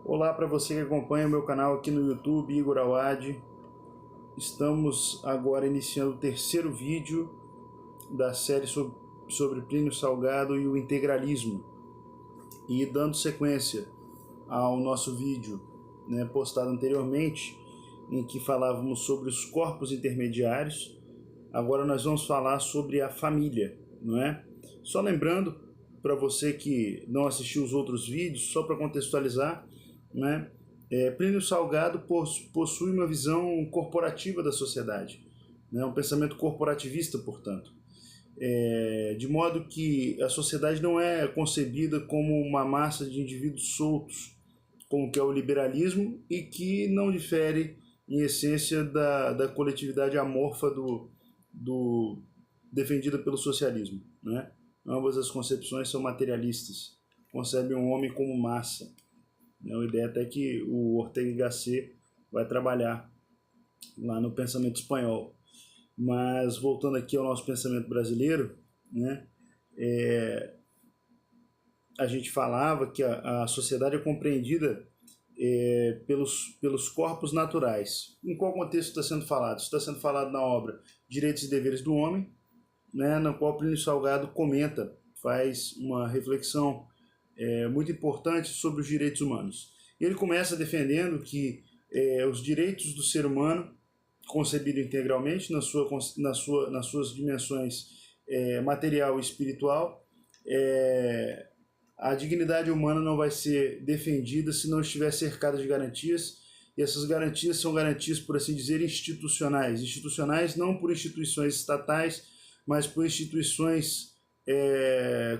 Olá para você que acompanha o meu canal aqui no YouTube, Igor Awad. Estamos agora iniciando o terceiro vídeo da série sobre Plínio Salgado e o integralismo. E dando sequência ao nosso vídeo postado anteriormente, em que falávamos sobre os corpos intermediários, agora nós vamos falar sobre a família, não é? Só lembrando, para você que não assistiu os outros vídeos, só para contextualizar, Plínio Salgado possui uma visão corporativa da sociedade, um pensamento corporativista, portanto, de modo que a sociedade não é concebida como uma massa de indivíduos soltos, como que é o liberalismo, e que não difere em essência da coletividade amorfa defendida pelo socialismo, né? Ambas as concepções são materialistas, concebem o homem como massa. A ideia até que o Ortega y Gasset vai trabalhar lá no pensamento espanhol. Mas voltando aqui ao nosso pensamento brasileiro, a gente falava que a sociedade é compreendida pelos corpos naturais. Em qual contexto está sendo falado? Está sendo falado na obra Direitos e Deveres do Homem, na qual Plínio Salgado comenta, faz uma reflexão muito importante sobre os direitos humanos. Ele começa defendendo que os direitos do ser humano, concebido integralmente nas suas dimensões material e espiritual, a dignidade humana não vai ser defendida se não estiver cercada de garantias, e essas garantias são garantias, por assim dizer, institucionais. Institucionais não por instituições estatais, mas por instituições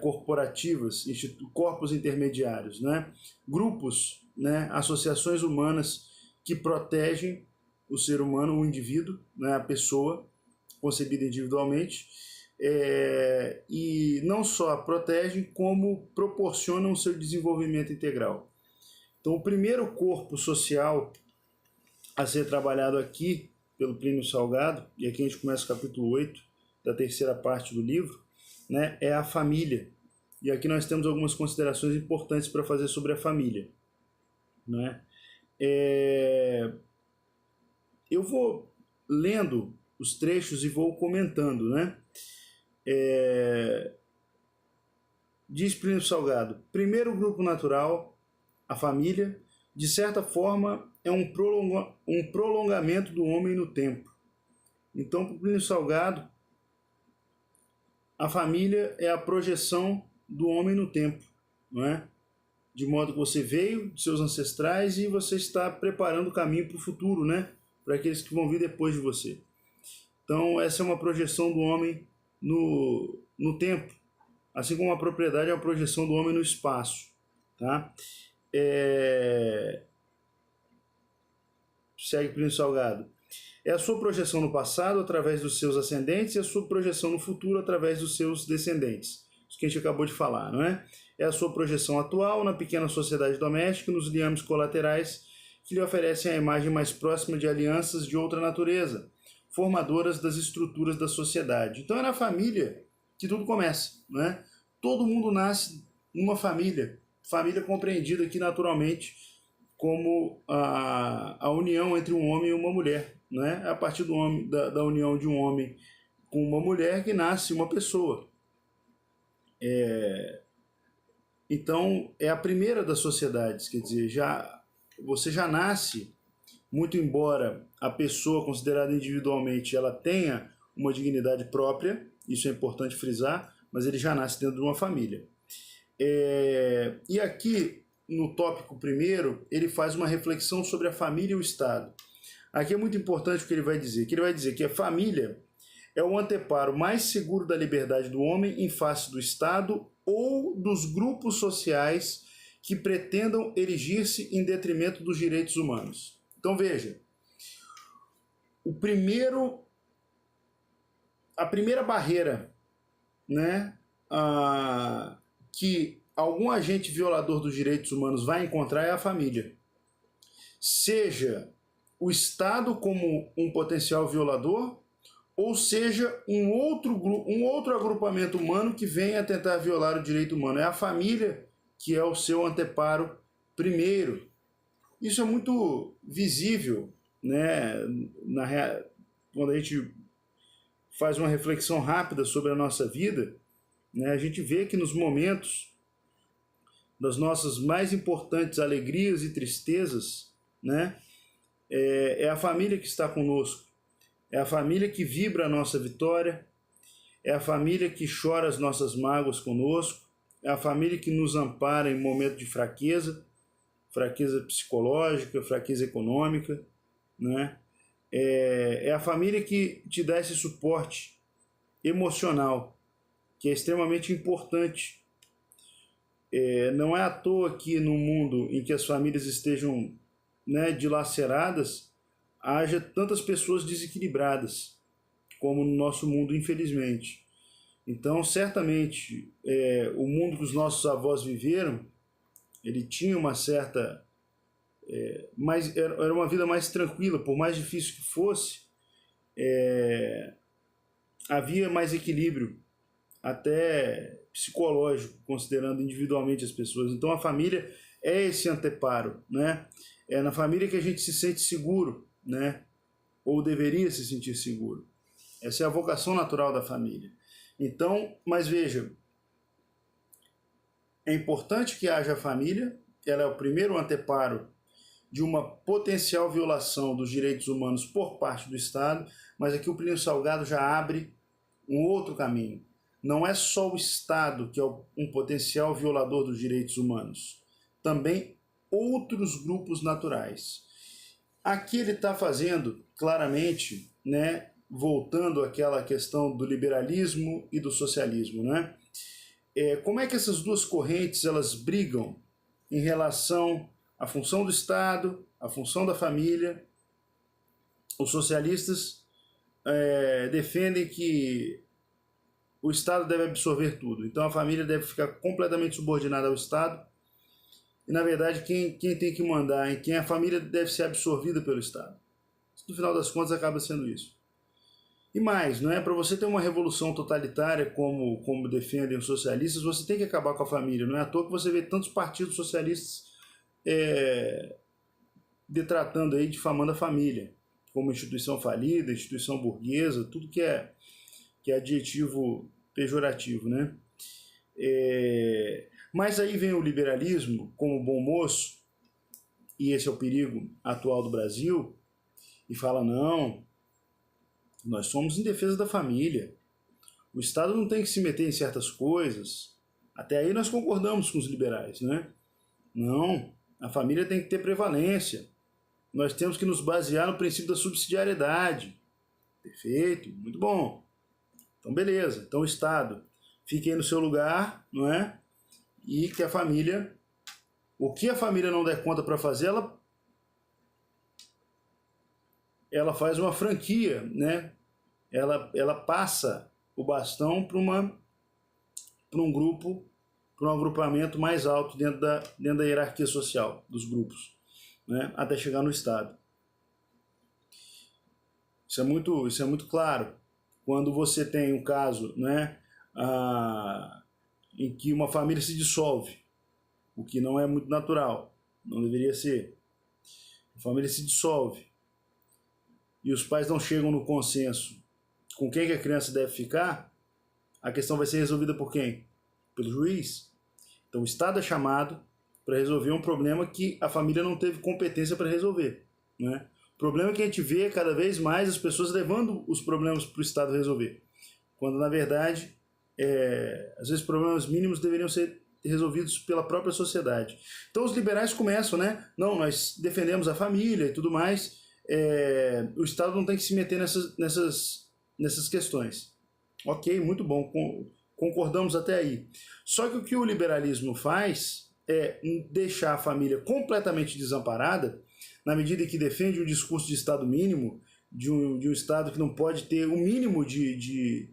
corporativas, corpos intermediários, grupos, associações humanas que protegem o ser humano, o indivíduo, a pessoa concebida individualmente, e não só protegem, como proporcionam o seu desenvolvimento integral. Então, o primeiro corpo social a ser trabalhado aqui pelo Plínio Salgado, e aqui a gente começa o capítulo 8 da terceira parte do livro, é a família. E aqui nós temos algumas considerações importantes para fazer sobre a família. Eu vou lendo os trechos e vou comentando. Diz Plínio Salgado: primeiro grupo natural, a família, de certa forma, é um prolongamento do homem no tempo. Então, para Plínio Salgado, a família é a projeção do homem no tempo, de modo que você veio de seus ancestrais e você está preparando o caminho para o futuro, para aqueles que vão vir depois de você. Então, essa é uma projeção do homem no tempo, assim como a propriedade é uma projeção do homem no espaço. Segue Plínio Salgado. É a sua projeção no passado através dos seus ascendentes e a sua projeção no futuro através dos seus descendentes. Isso que a gente acabou de falar, não é? É a sua projeção atual na pequena sociedade doméstica, nos liames colaterais que lhe oferecem a imagem mais próxima de alianças de outra natureza, formadoras das estruturas da sociedade. Então é na família que tudo começa, Todo mundo nasce numa família compreendida aqui naturalmente como a união entre um homem e uma mulher, É a partir da união de um homem com uma mulher que nasce uma pessoa. Então é a primeira das sociedades, quer dizer, você já nasce, muito embora a pessoa considerada individualmente ela tenha uma dignidade própria, isso é importante frisar, mas ele já nasce dentro de uma família. E aqui, no tópico primeiro, ele faz uma reflexão sobre a família e o Estado. Aqui é muito importante o que ele vai dizer, que a família é o anteparo mais seguro da liberdade do homem em face do Estado ou dos grupos sociais que pretendam erigir-se em detrimento dos direitos humanos. Então veja, a primeira barreira, que algum agente violador dos direitos humanos vai encontrar é a família. Seja o Estado como um potencial violador, ou seja, um outro agrupamento humano que venha tentar violar o direito humano. É a família que é o seu anteparo primeiro, Isso é muito visível, né, quando a gente faz uma reflexão rápida sobre a nossa vida, né, a gente vê que nos momentos das nossas mais importantes alegrias e tristezas, né, é a família que está conosco, é a família que vibra a nossa vitória, é a família que chora as nossas mágoas conosco, é a família que nos ampara em momento de fraqueza, fraqueza psicológica, fraqueza econômica, né? É a família que te dá esse suporte emocional, que é extremamente importante. Não é à toa que no mundo em que as famílias estejam, né, dilaceradas, haja tantas pessoas desequilibradas, como no nosso mundo, infelizmente. Então, certamente, o mundo que os nossos avós viveram, ele tinha uma certa... era uma vida mais tranquila, por mais difícil que fosse, havia mais equilíbrio, até psicológico, considerando individualmente as pessoas. Então a família é esse anteparo, né? É na família que a gente se sente seguro, né? Ou deveria se sentir seguro. Essa é a vocação natural da família. Então, mas veja, é importante que haja família, ela é o primeiro anteparo de uma potencial violação dos direitos humanos por parte do Estado, mas aqui o Plínio Salgado já abre um outro caminho. Não é só o Estado que é um potencial violador dos direitos humanos, também outros grupos naturais. Aqui ele está fazendo claramente, né, voltando àquela questão do liberalismo e do socialismo, né? Como é que essas duas correntes elas brigam em relação à função do Estado, à função da família? Os socialistas defendem que o Estado deve absorver tudo, então a família deve ficar completamente subordinada ao Estado, e na verdade quem tem que mandar em quem a família deve ser absorvida pelo Estado. No final das contas acaba sendo isso. E mais, não é? Para você ter uma revolução totalitária como defendem os socialistas, você tem que acabar com a família. Não é à toa que você vê tantos partidos socialistas detratando aí, difamando a família, como instituição falida, instituição burguesa, tudo que é adjetivo pejorativo, né? Mas aí vem o liberalismo como bom moço, e esse é o perigo atual do Brasil, e fala, não, nós somos em defesa da família, o Estado não tem que se meter em certas coisas. Até aí nós concordamos com os liberais, né? Não, a família tem que ter prevalência, nós temos que nos basear no princípio da subsidiariedade. Perfeito, muito bom. Então beleza, então o Estado fique aí no seu lugar, não é? E que a família, o que a família não der conta para fazer, ela faz uma franquia, né? Ela passa o bastão para um grupo, para um agrupamento mais alto dentro da hierarquia social dos grupos, né? Até chegar no Estado. Isso é muito claro. Quando você tem um caso, né, em que uma família se dissolve, o que não é muito natural, não deveria ser. A família se dissolve e os pais não chegam no consenso com quem que a criança deve ficar, a questão vai ser resolvida por quem? Pelo juiz. Então o Estado é chamado para resolver um problema que a família não teve competência para resolver, né? O problema é que a gente vê cada vez mais as pessoas levando os problemas para o Estado resolver, quando na verdade, às vezes problemas mínimos deveriam ser resolvidos pela própria sociedade. Então os liberais começam, né? Não, nós defendemos a família e tudo mais, o Estado não tem que se meter nessas questões. Ok, muito bom, concordamos até aí. Só que o que o liberalismo faz é deixar a família completamente desamparada, na medida em que defende um discurso de Estado mínimo, de um Estado que não pode ter o mínimo de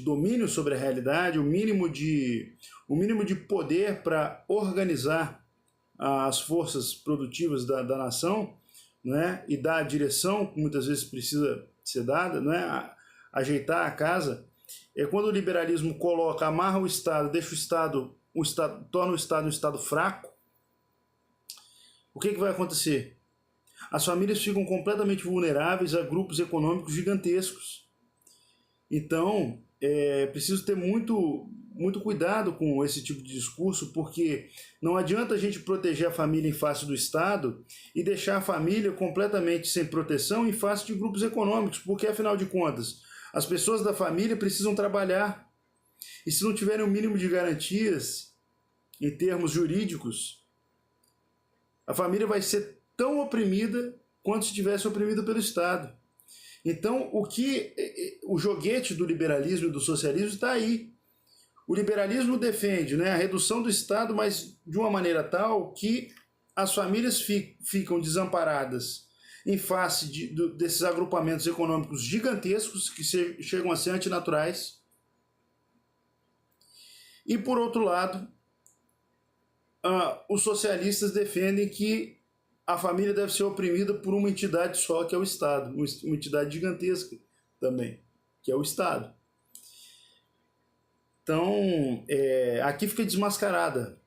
domínio sobre a realidade, o mínimo de poder para organizar as forças produtivas da nação, né, e dar a direção que muitas vezes precisa ser dada, né, ajeitar a casa. Quando o liberalismo amarra o Estado, deixa torna o Estado um Estado fraco, o que vai acontecer? As famílias ficam completamente vulneráveis a grupos econômicos gigantescos. Então, é preciso ter muito cuidado com esse tipo de discurso, porque não adianta a gente proteger a família em face do Estado e deixar a família completamente sem proteção em face de grupos econômicos, porque, afinal de contas, as pessoas da família precisam trabalhar. E se não tiverem o mínimo de garantias em termos jurídicos, a família vai ser tão oprimida quanto se tivesse oprimida pelo Estado. Então, o joguete do liberalismo e do socialismo está aí. O liberalismo defende, né, a redução do Estado, mas de uma maneira tal que as famílias ficam desamparadas em face desses agrupamentos econômicos gigantescos que chegam a ser antinaturais. E, por outro lado, os socialistas defendem que a família deve ser oprimida por uma entidade só, que é o Estado, uma entidade gigantesca também, que é o Estado. Então, aqui fica desmascarada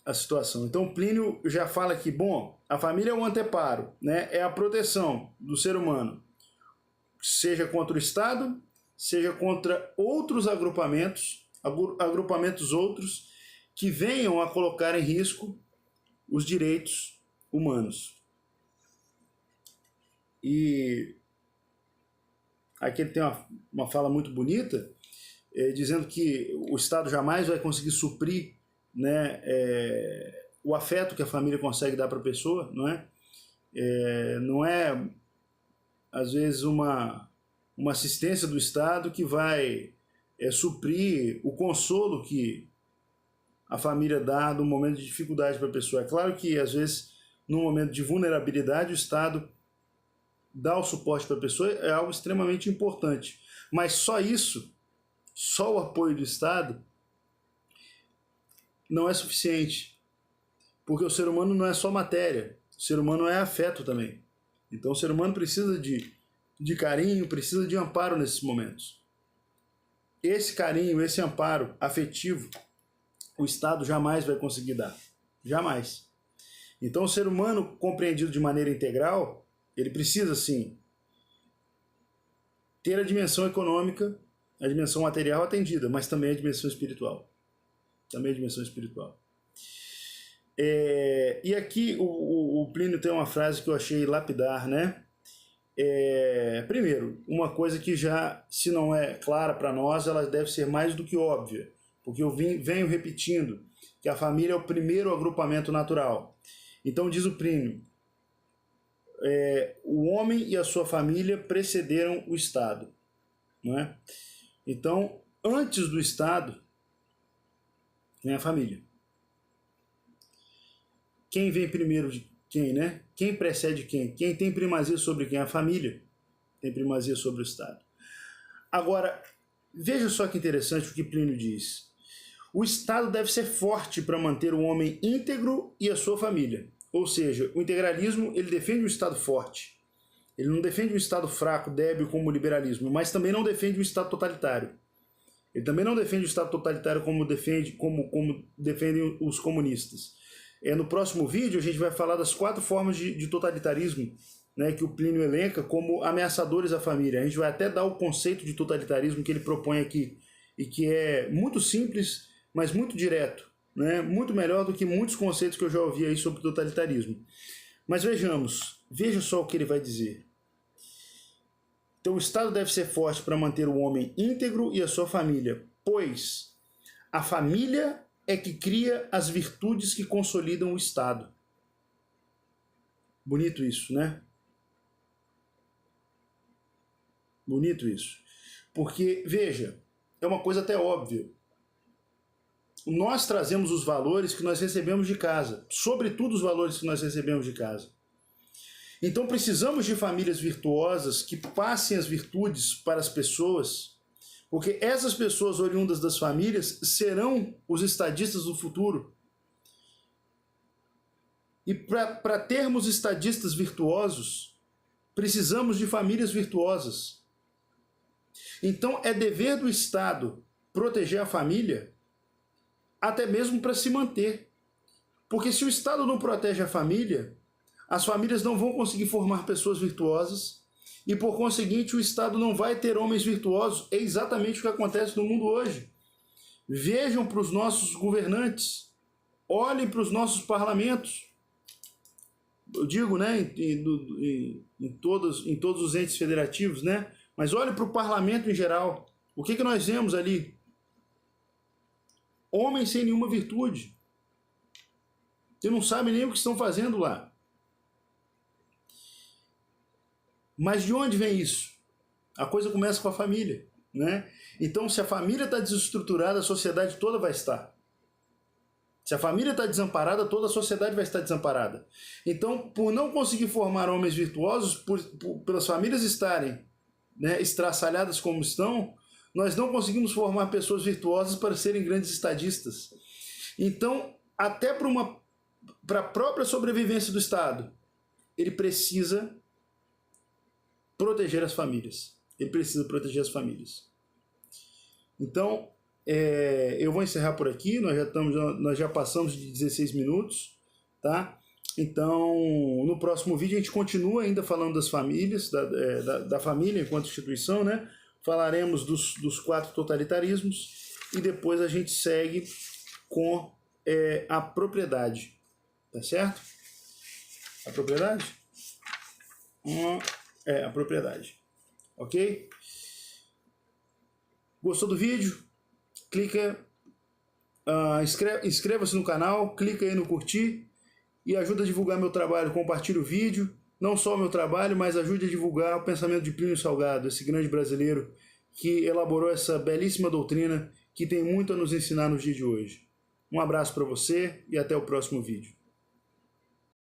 a situação. Então, Plínio já fala que, bom, a família é o anteparo, né? É a proteção do ser humano, seja contra o Estado, seja contra outros agrupamentos outros que venham a colocar em risco os direitos humanos. E aqui ele tem uma fala muito bonita, dizendo que o Estado jamais vai conseguir suprir, né, o afeto que a família consegue dar para a pessoa, não é? Não é, às vezes, uma assistência do Estado que vai suprir o consolo que a família dá no momento de dificuldade para a pessoa. É claro que, às vezes, no momento de vulnerabilidade, o Estado dá o suporte para a pessoa, é algo extremamente importante. Mas só isso, só o apoio do Estado, não é suficiente. Porque o ser humano não é só matéria, o ser humano é afeto também. Então o ser humano precisa de carinho, precisa de amparo nesses momentos. Esse carinho, esse amparo afetivo, o Estado jamais vai conseguir dar. Jamais. Então o ser humano compreendido de maneira integral, ele precisa, sim, ter a dimensão econômica, a dimensão material atendida, mas também a dimensão espiritual. Também a dimensão espiritual. E aqui o Plínio tem uma frase que eu achei lapidar, né? Primeiro, uma coisa que já, se não é clara para nós, ela deve ser mais do que óbvia, porque eu venho repetindo que a família é o primeiro agrupamento natural. Então diz o Plínio, o homem e a sua família precederam o Estado, não é? Então, antes do Estado, vem a família. Quem vem primeiro de quem, né? Quem precede quem? Quem tem primazia sobre quem? A família tem primazia sobre o Estado. Agora, veja só que interessante o que Plínio diz. O Estado deve ser forte para manter o homem íntegro e a sua família. Ou seja, o integralismo ele defende um Estado forte. Ele não defende um Estado fraco, débil como o liberalismo, mas também não defende um Estado totalitário. Ele também não defende o Estado totalitário como defendem os comunistas. No próximo vídeo a gente vai falar das 4 formas de totalitarismo, né, que o Plínio elenca como ameaçadores à família. A gente vai até dar o conceito de totalitarismo que ele propõe aqui, e que é muito simples, mas muito direto, né, muito melhor do que muitos conceitos que eu já ouvi aí sobre totalitarismo. Mas veja só o que ele vai dizer. Então o Estado deve ser forte para manter o homem íntegro e a sua família, pois a família é que cria as virtudes que consolidam o Estado. Bonito isso, né? Bonito isso. Porque, veja, é uma coisa até óbvia. Nós trazemos os valores que nós recebemos de casa, sobretudo os valores que nós recebemos de casa. Então precisamos de famílias virtuosas que passem as virtudes para as pessoas, porque essas pessoas oriundas das famílias serão os estadistas do futuro. E para termos estadistas virtuosos, precisamos de famílias virtuosas. Então é dever do Estado proteger a família, até mesmo para se manter. Porque se o Estado não protege a família, as famílias não vão conseguir formar pessoas virtuosas e, por conseguinte, o Estado não vai ter homens virtuosos. É exatamente o que acontece no mundo hoje. Vejam para os nossos governantes, olhem para os nossos parlamentos. Eu digo, né, em todos os entes federativos, né? Mas olhem para o parlamento em geral. O que nós vemos ali? Homens sem nenhuma virtude. Que não sabem nem o que estão fazendo lá. Mas de onde vem isso? A coisa começa com a família, né? Então, se a família está desestruturada, a sociedade toda vai estar. Se a família está desamparada, toda a sociedade vai estar desamparada. Então, por não conseguir formar homens virtuosos, pelas famílias estarem, né, estraçalhadas como estão, nós não conseguimos formar pessoas virtuosas para serem grandes estadistas. Então, até para a própria sobrevivência do Estado, ele precisa proteger as famílias. Ele precisa proteger as famílias. Então, eu vou encerrar por aqui. Nós já passamos de 16 minutos, tá? Então, no próximo vídeo a gente continua ainda falando das famílias, da família enquanto instituição, né? Falaremos dos 4 totalitarismos e depois a gente segue com a propriedade, tá certo? A propriedade? A propriedade, ok? Gostou do vídeo? Clica, inscreva-se no canal, clica aí no curtir e ajuda a divulgar meu trabalho. Compartilhe o vídeo, não só o meu trabalho, mas ajude a divulgar o pensamento de Plínio Salgado, esse grande brasileiro que elaborou essa belíssima doutrina que tem muito a nos ensinar nos dias de hoje. Um abraço para você e até o próximo vídeo.